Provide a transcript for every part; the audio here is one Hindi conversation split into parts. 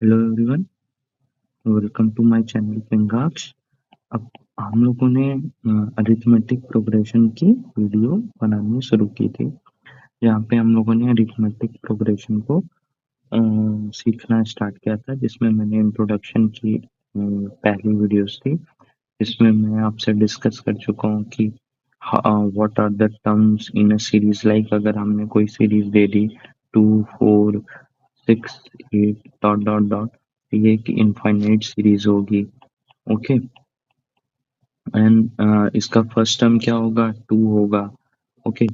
Hello everyone, welcome to my channel पिंगाक्स। अब हम लोगों ने अरिथमेटिक प्रोग्रेशन की वीडियो बनानी शुरू की थी, जहाँ पे हम लोगों ने अरिथमेटिक प्रोग्रेशन को सीखना स्टार्ट किया था, जिसमें मैंने इंट्रोडक्शन की पहली वीडियोस थी, जिसमें मैं आपसे डिस्कस कर चुका हूँ कि what are the terms in a series. Like अगर हमने कोई सीरीज दे दी 2, 4, 6, 8 डॉट डॉट डॉट, ये एक इनफाइनाइट सीरीज होगी। ओके, एंड इसका फर्स्ट टर्म क्या होगा? 2 होगा। ओके,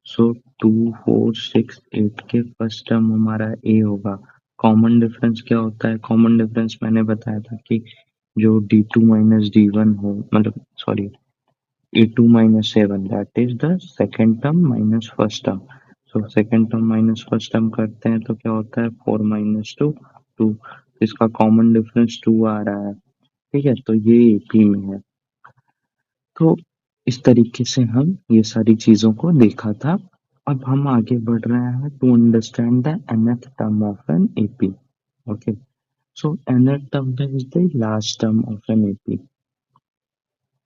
सो 2, 4, 6, 8 के फर्स्ट टर्म हमारा ए होगा। कॉमन डिफरेंस क्या होता है? कॉमन डिफरेंस मैंने बताया था कि जो D2 माइनस D1 हो, मतलब sorry, A2 minus A1, that is the second term minus first term. So second term minus first term करते हैं तो क्या होता है? 4 माइनस 2, 2। इसका कॉमन डिफरेंस 2 आ रहा है। ठीक है, तो ये AP में है। तो इस तरीके से हम ये सारी चीजों को देखा था। अब हम आगे बढ़ रहे हैं to understand the nth term of an AP। Okay, so nth term is the last term of an AP।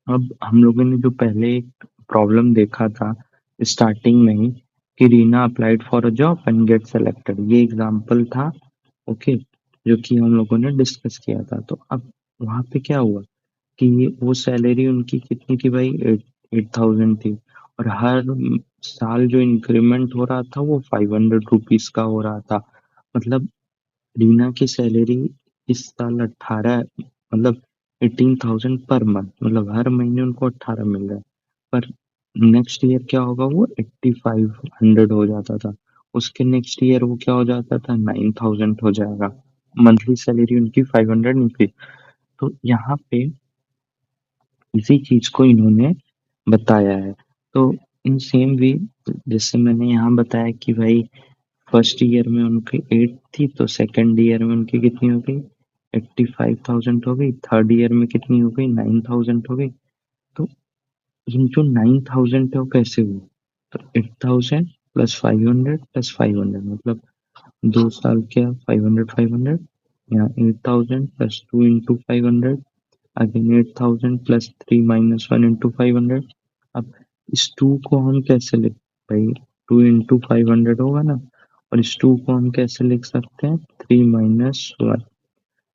अब हम लोगों ने जो पहले एक प्रॉब्लम देखा था स्टार्टिंग में ही, कि Reena applied for a job and get selected, ये एग्जाम्पल था। ओके, जो कि हम लोगों ने डिस्कस किया था। तो अब वहां पे क्या हुआ कि वो सैलरी उनकी कितनी थी भाई? 8,000 थी, और हर साल जो इंक्रीमेंट हो रहा था वो 500 रुपीज का हो रहा था। मतलब रीना की सैलरी इस साल 18, मतलब 18,000 पर मंथ, मतलब हर महीने उनको 18 मिल रहा है। पर नेक्स्ट ईयर क्या होगा? वो 8,500 हो जाता था। उसके नेक्स्ट ईयर वो क्या हो जाता था? 9,000 हो जाएगा। मंथली सैलरी उनकी 500 निकली। तो यहाँ पे इसी चीज को इन्होंने बताया है। तो इन सेम वे, जैसे मैंने यहाँ बताया कि भाई फर्स्ट ईयर में उनकी 8 थी, तो सेकंड ईयर में उनकी कितनी हो गई? 85,000 हो गई। थर्ड ईयर में कितनी हो गई? 9,000 हो गई। तो ये जो 9,000 है वो कैसे हुई? तो 8,000 प्लस 500 प्लस 500, मतलब 2 साल क्या? 500 500, यहाँ 8,000 plus 2 into 500, again 8,000 plus 3 minus 1 into 500। अब इस 2 को हम कैसे लिख भाई? 2 इंटू 500 होगा ना, और इस 2 को हम कैसे लिख सकते हैं? 3 माइनस 1।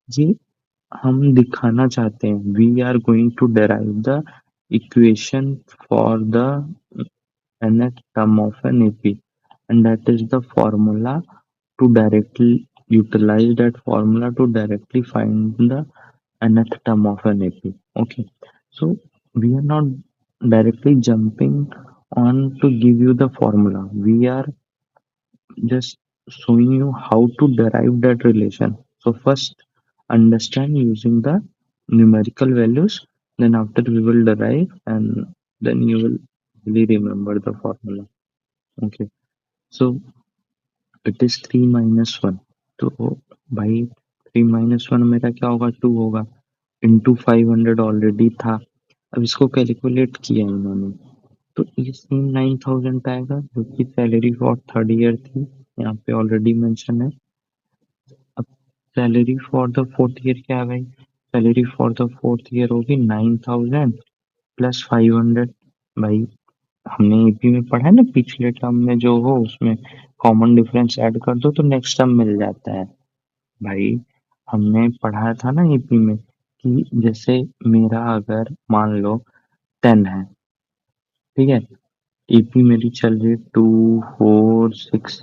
ये हम दिखाना चाहते हैं, we are going to derive the equation for the nth term of an AP, and that is the formula to directly utilize that formula to directly find the nth term of an AP. Okay, so we are not directly jumping on to give you the formula. We are just showing you how to derive that relation. So first understand using the numerical values, then after we will derive, and then you will really remember the formula. Okay, so it is 3 minus 1। तो भाई 3 माइनस 1 मेरा क्या होगा? 2 होगा। इंटू 500 ऑलरेडी था। अब इसको कैलकुलेट किया इन्होंने, तो ये सेम 9,000 आएगा, जो कि सैलरी फॉर थर्ड ईयर थी, यहाँ पे ऑलरेडी मेंशन है। अब salary for the fourth year क्या है भाई? Salary for the fourth year होगी 9,000 प्लस 500। भाई हमने एपी में पढ़ा है ना, पिछले टर्म में जो हो उसमें कॉमन डिफरेंस ऐड कर दो तो नेक्स्ट टर्म मिल जाता है। भाई हमने पढ़ा था ना एपी में कि जैसे मेरा अगर मान लो 10 है, ठीक है, एपी मेरी चल रही 2, 4, 6।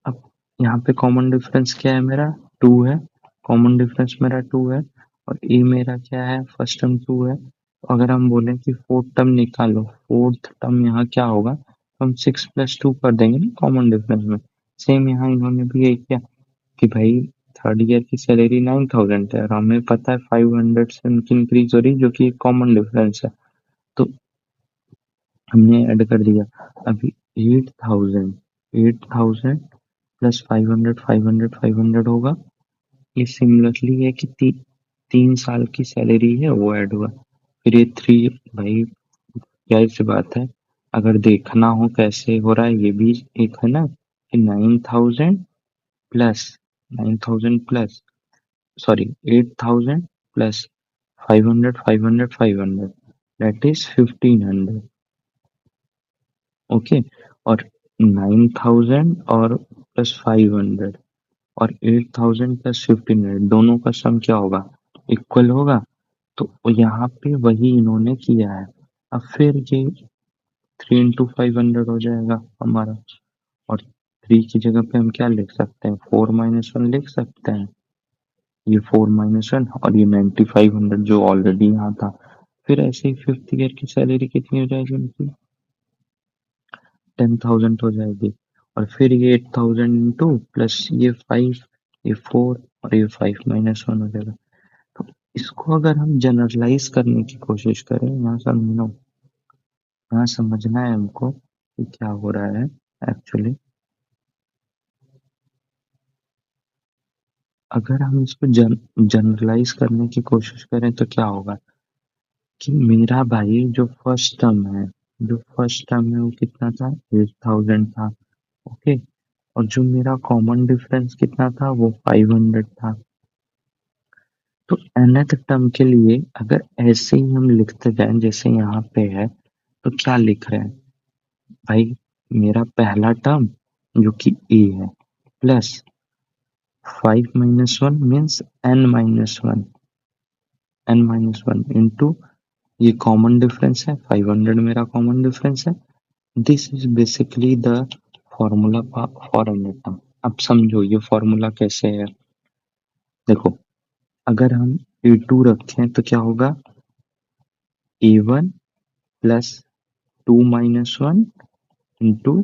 अब यहाँ पे कॉमन डिफरेंस क्या है? मेरा 2 है। कॉमन डिफरेंस मेरा 2 है, और ए मेरा क्या है? फर्स्ट टर्म 2 है। तो अगर हम बोले कि फोर्थ टर्म निकालो, फोर्थ टर्म यहाँ क्या होगा? तो हम 6 प्लस 2 कर देंगे ना कॉमन डिफरेंस में। सेम यहाँ इन्होंने भी यही किया कि भाई थर्ड ईयर की सैलरी 9,000 है, और हमें पता है 500 से उनकी इंक्रीज हो रही, जो कि कॉमन डिफरेंस है। तो हमने ऐड कर दिया। अभी 8,000, 8,000 प्लस 500, 500, 500 होगा। ये सिमिलरली है कि 3 साल की सैलरी है वो ऐड हुआ। फिर ये 3, भाई जाहिर सी बात है, अगर देखना हो कैसे हो रहा है, ये भी एक है ना कि 9,000 plus 9,000 plus sorry, 8,000 plus 500, 500, 500. That is 1500. Okay. और 9,000 और प्लस 500 और 8,000 प्लस 1500 दोनों का सम क्या होगा? इक्वल होगा। तो यहाँ पे वही इन्होंने किया है। अब फिर ये 3 इंटू 500 हो जाएगा हमारा। और 3 की जगह पे हम क्या लिख सकते हैं? 4 - 1 लिख सकते हैं। ये 4 - 1 और ये 9500 जो ऑलरेडी यहाँ था। फिर ऐसे ही फिफ्थ ईयर की सैलरी कितनी हो जाएगी उनकी? 10,000 हो जाएगी। और फिर ये 8,000 इंटू प्लस ये 5, ये 4 और ये 5 - 1 हो जाएगा। तो इसको अगर हम जनरलाइज करने की कोशिश करें, यहाँ समझना, यहाँ समझना है हमको कि क्या हो रहा है एक्चुअली। अगर हम इसको जनरलाइज करने की कोशिश करें तो क्या होगा कि मेरा भाई जो फर्स्ट टर्म है, जो फर्स्ट टर्म है वो कितना था? 8,000 था। ओके। और जो मेरा कॉमन डिफरेंस कितना था? वो 500 था। तो nth टर्म के लिए अगर ऐसे ही हम लिखते जाएं जैसे यहाँ पे है, तो क्या लिख रहे हैं भाई? मेरा पहला टर्म जो कि a है plus 5 - 1 means n - 1, n - 1 into ये कॉमन डिफरेंस है, 500 मेरा कॉमन डिफरेंस है। This is basically the formula for n term. अब समझो ये फॉर्मूला कैसे है। देखो, अगर हम a2 रखें तो क्या होगा? a1 plus 2 - 1 into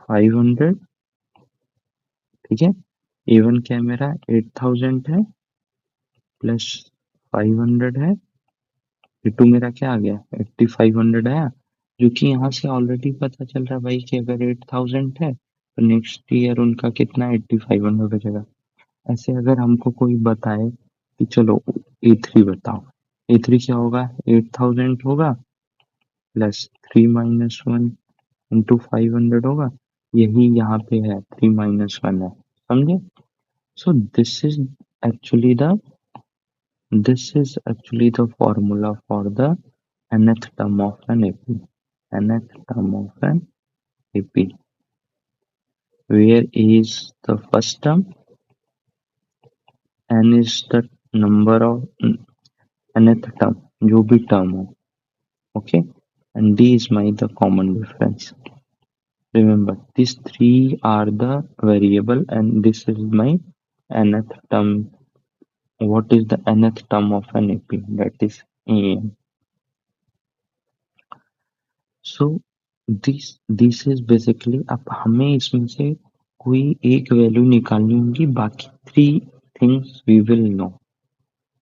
500। ठीक है। a1 क्या है मेरा? 8,000 है प्लस 500 है। a2 मेरा क्या आ गया? 8,500 आया। जो कि यहाँ से ऑलरेडी पता चल रहा है भाई कि अगर 8,000 है तो नेक्स्ट ईयर उनका कितना? 8,500 हो जाएगा। ऐसे अगर हमको कोई बताए कि चलो A3 बताओ, A3 क्या होगा? 8,000 होगा प्लस 3 - 1 इंटू 500 होगा। यही यहाँ पे है, 3 - 1 है। समझे? सो this is actually the formula for the nth term of an AP. Nth term of an AP, where A is the first term, n is the number of nth term, जो भी term हो, okay, and D is my the common difference. Remember, these three are the variable, and this is my nth term. What is the nth term of an AP? That is AM. So this is basically, अब हमें इसमें से कोई एक वैल्यू निकालनी होगी, बाकी three things we will know.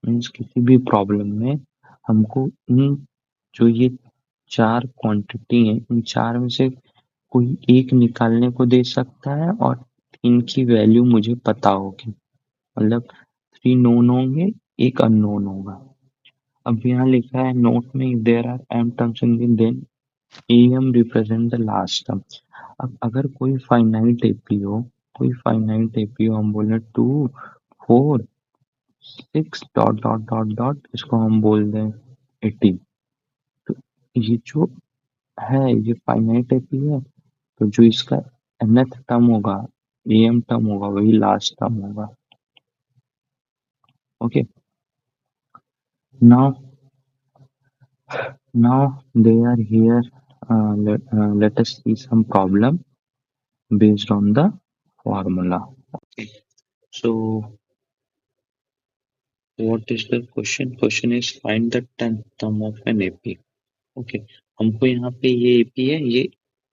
Means किसी भी प्रॉब्लम में हमको इन जो ये चार क्वांटिटी हैं, इन चार में से कोई एक निकालने को दे सकता है और इनकी वैल्यू मुझे पता होगी। मतलब थ्री नोन होंगे, एक अननोन होगा। अब यहाँ लिखा है नोट में, there are m terms in then AM represent the last term. अब अगर कोई फाइनाइट एपी हो, कोई फाइनाइट एपी हो, हम बोले 2 4 6 डॉट डॉट डॉट डॉट, इसको हम बोल दें 80। तो ये जो है ये फाइनाइट एपी है, तो जो इसका nth टर्म होगा, AM टर्म होगा, वही लास्ट टर्म होगा। Okay. Now they are here. Let us see some problem based on the formula. Okay. So what is the question? Question is find the tenth term of an AP. Okay. हमको यहाँ पे ये AP है, ये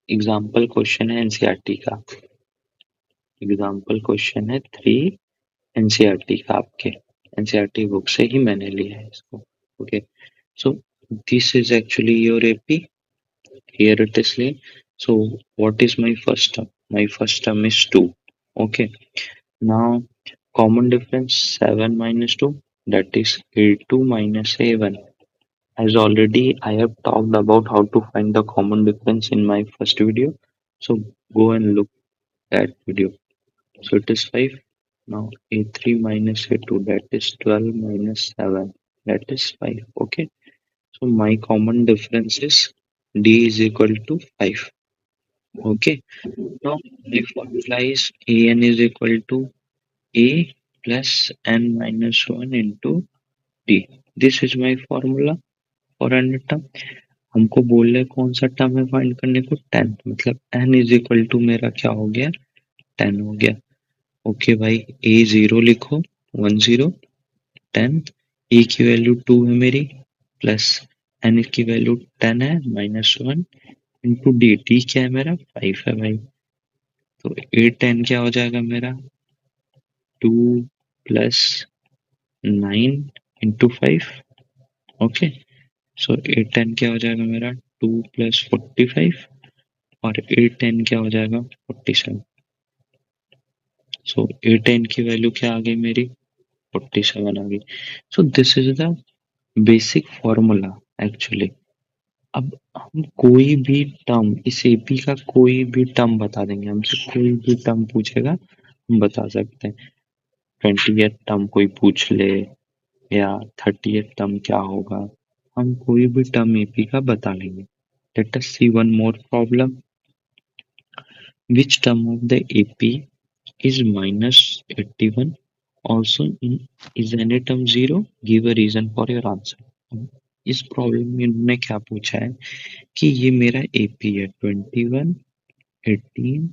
एग्जाम्पल क्वेश्चन है एनसीईआरटी का। एग्जाम्पल क्वेश्चन है 3 एनसीईआरटी का, आपके एनसीईआरटी बुक से ही मैंने लिया है इसको। Okay. So this is actually your AP. Here it is saying, so what is my first term? My first term is 2. Okay. Now common difference 7 minus 2, that is A2 minus A1. As already I have talked about how to find the common difference in my first video. So go and look that video. So it is 5. Now a3 minus a2, that is 12 minus 7, that is 5. Okay, so my common difference is d is equal to 5. Okay, now my formula is an is equal to a plus n minus 1 into d. This is my formula for n term. हमको बोल रहे कौन सा टर्म है फाइंड करने को, 10, मतलब n इज इक्वल टू मेरा क्या हो गया, 10 हो गया। ओके भाई, ए 0 लिखो, 10, 10, ए की वैल्यू 2 है मेरी, प्लस एन की वैल्यू 10 है, माइनस 1 इंटू डी, डी क्या है मेरा, 5 है भाई। तो ए 10 क्या हो जाएगा मेरा, 2 प्लस 9 इंटू 5। ओके, सो ए 10 क्या हो जाएगा मेरा, 2 प्लस 45, और ए 10 क्या हो जाएगा, 47। सो ए 10 की वैल्यू क्या आ गई मेरी, 47 आ गई। So this is the basic formula actually. अब हम कोई भी टर्म, इस एपी का कोई भी टर्म बता देंगे, हमसे कोई भी टर्म पूछेगा हम बता सकते हैं। 20th टर्म कोई पूछ ले या 30th टर्म क्या होगा, हम कोई भी टर्म एपी का बता लेंगे। Let us see one more problem. Which term of the AP is minus 81? Also is any term zero? Give a reason for your answer. इस प्रॉब्लम में इन्होंने क्या पूछा है कि ये मेरा एपी है 21, 18,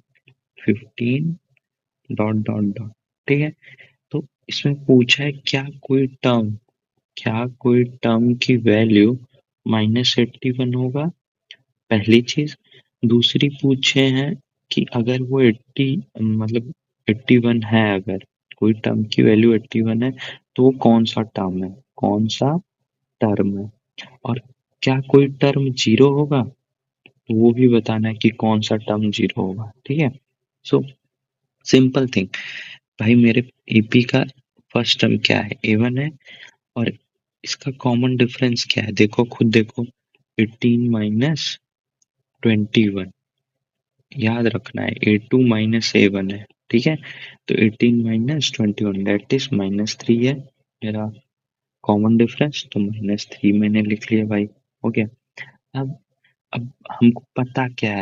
15 डॉट डॉट डॉट, ठीक है। तो इसमें पूछा है क्या कोई टर्म की वैल्यू -81 होगा, पहली चीज। दूसरी पूछे हैं कि अगर वो 80 मतलब 81 है, अगर कोई टर्म की वैल्यू 81 है तो वो कौन सा टर्म है, कौन सा टर्म है। और क्या कोई टर्म जीरो होगा, तो वो भी बताना है कि कौन सा टर्म जीरो होगा, ठीक है। सो सिंपल थिंग भाई, मेरे एपी का फर्स्ट टर्म क्या है, A1 है, और इसका कॉमन डिफरेंस क्या है, देखो खुद देखो, 18 माइनस 21, याद रखना है A2 माइनस A1 है, ठीक है। तो 18 माइनस 21 दैट इज -3 है मेरा कॉमन डिफरेंस, तो -3 मैंने लिख लिया भाई, हो गया। अब अब हमको पता क्या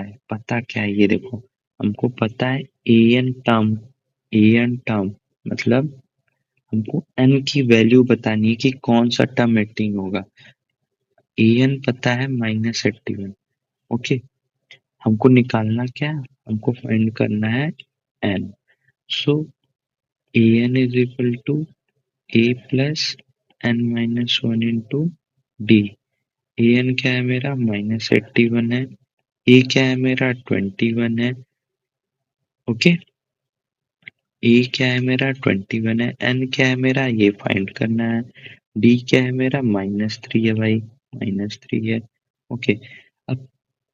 है, ये देखो, हमको पता है एन टर्म मतलब हमको एन की वैल्यू बतानी है कि कौन सा टर्म एटिंग होगा। एन पता है -81। ओके, हमको निकालना क्या है, हमको फाइंड करना है n. So an is equal to a plus n minus 1 into d। an क्या है मेरा, -81 है, a क्या है मेरा, 21 है। ओके, a क्या है मेरा, 21 है, n क्या है मेरा, ये फाइंड करना है। d क्या है मेरा, -3 है भाई, -3 है। ओके, अब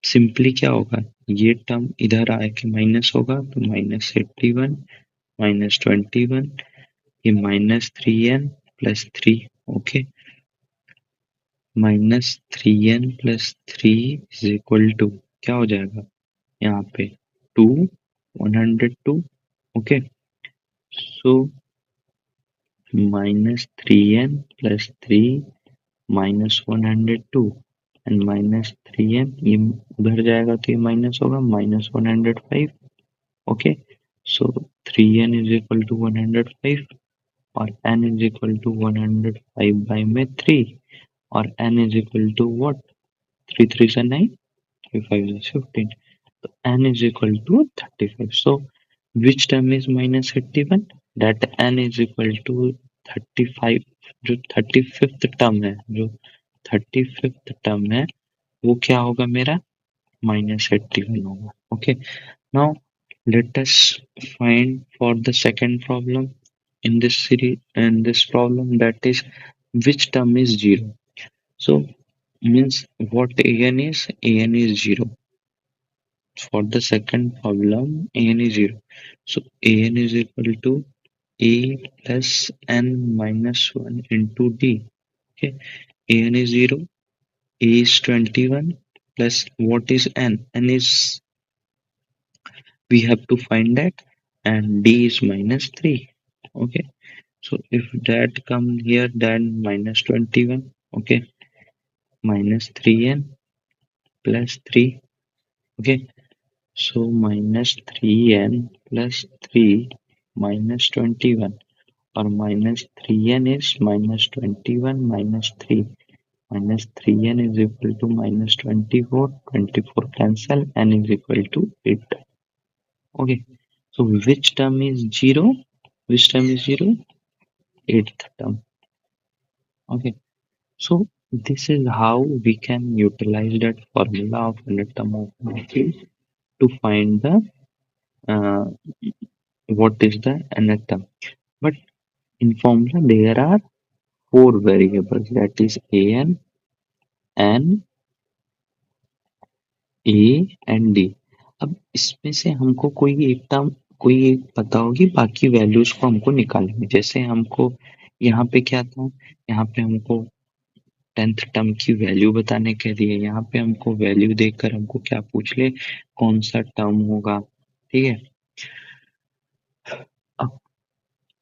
सिंपली क्या होगा, ये टर्म इधर आके माइनस होगा, तो -81 -21, ये -3n plus 3। Okay, -3n plus 3 is equal to क्या हो जाएगा यहाँ पे, 2, 102। Okay, so -3n plus 3 -102 and -3n, ये उधर जाएगा तो ये माइनस होगा, -105। Okay, so 3n is equal to 105 और n is equal to 105 by में 3, और n is equal to what, 3 3s are 9, 3 5s are 15, so n is equal to 35। So which term is -81, that n is equal to 35। जो 35th टर्म है, जो 35th टर्म है वो क्या होगा मेरा, -81 होगा। Okay, now let us find for the second problem in this series, in this problem, that is which term is zero. So means what an is 0. For the second problem an is 0, so an is equal to a plus n minus 1 into d. Okay, an is 0, a is 21, plus what is n is, we have to find that, and d is -3. Okay, so if that come here, then minus 21. Okay, minus 3n plus 3. Okay, so minus 3n plus 3 minus 21, or minus 3n is minus 21 minus 3. Minus 3n is equal to minus 24. 24 cancel, n is equal to 8. Okay, so which term is 0? Which term is 0? Eighth term. Okay, so this is how we can utilize that formula of unit term of matrix to find the uh, what is the nth term. But in formula there are four variables, that is an, n, A and D. अब इसमें से हमको कोई एक पता होगी, बाकी वैल्यूज को हमको निकालेंगे। जैसे हमको यहाँ पे क्या था, यहाँ पे हमको 10th टर्म की वैल्यू बताने के लिए, यहाँ पे हमको वैल्यू देखकर हमको क्या पूछ ले, कौन सा टर्म होगा। ठीक है, अब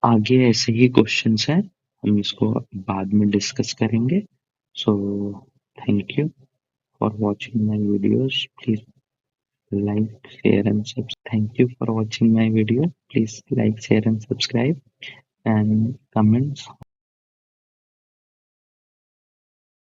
आगे ऐसे ही क्वेश्चंस हैं, हम इसको बाद में डिस्कस करेंगे। So thank you for watching my videos, please like, share and subscribe. Thank you for watching my video. Please like, share and subscribe and comments.